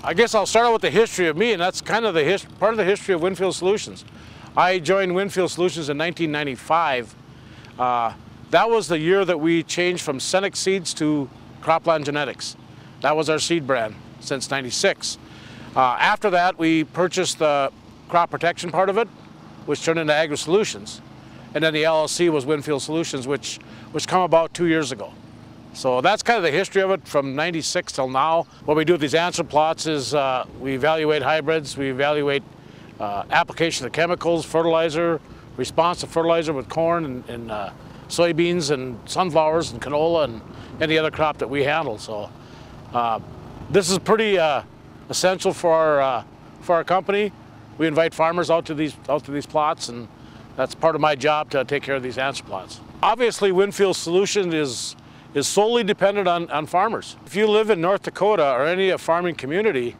I guess I'll start out with the history of me, and that's kind of the part of the history of WinField Solutions. I joined WinField Solutions in 1995. That was the year that we changed from Senex Seeds to Croplan Genetics. That was our seed brand since '96. After that, we purchased the crop protection part of it, which turned into Agri Solutions. And then the LLC was WinField Solutions, which come about 2 years ago. So that's kind of the history of it from '96 till now. What we do with these answer plots is we evaluate hybrids, we evaluate application of chemicals, fertilizer, response to fertilizer with corn and soybeans and sunflowers and canola and any other crop that we handle. So this is pretty essential for our company. We invite farmers out to these plots, and that's part of my job to take care of these answer plots. Obviously, WinField Solution is solely dependent on farmers. If you live in North Dakota or any farming community,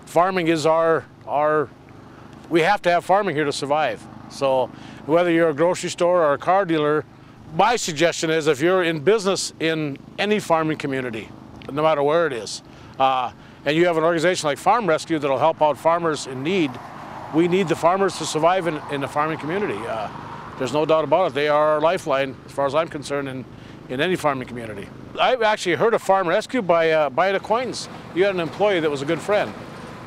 farming is we have to have farming here to survive. So whether you're a grocery store or a car dealer, my suggestion is if you're in business in any farming community, no matter where it is, and you have an organization like Farm Rescue that'll help out farmers in need, we need the farmers to survive in the farming community. There's no doubt about it. They are our lifeline, as far as I'm concerned, in any farming community. I've actually heard of Farm Rescue by an acquaintance. You had an employee that was a good friend,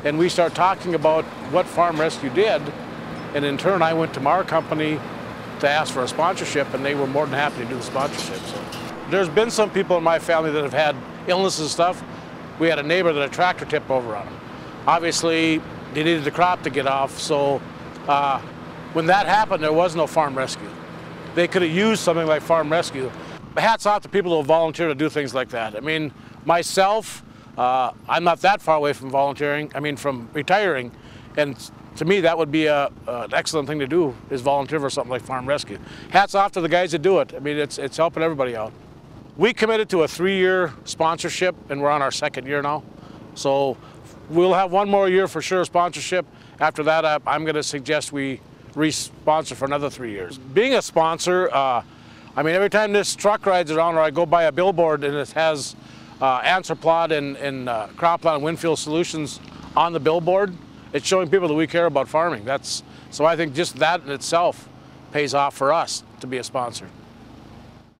and we started talking about what Farm Rescue did, and in turn I went to our company to ask for a sponsorship, and they were more than happy to do the sponsorship. So there's been some people in my family that have had illnesses and stuff. We had a neighbor that a tractor tipped over on him. Obviously, they needed the crop to get off, so when that happened, there was no Farm Rescue. They could have used something like Farm Rescue. Hats off to people who volunteer to do things like that. I mean, myself, I'm not that far away from volunteering, from retiring, and to me that would be an excellent thing to do, is volunteer for something like Farm Rescue. Hats off to the guys that do it. I mean, it's helping everybody out. We committed to a 3-year sponsorship, and we're on our 2nd year now. So we'll have 1 more year for sure sponsorship. After that, I'm going to suggest we re-sponsor for another 3 years. Being a sponsor, every time this truck rides around or I go by a billboard and it has answer plot and Croplan WinField Solutions on the billboard, it's showing people that we care about farming. So I think just that in itself pays off for us to be a sponsor.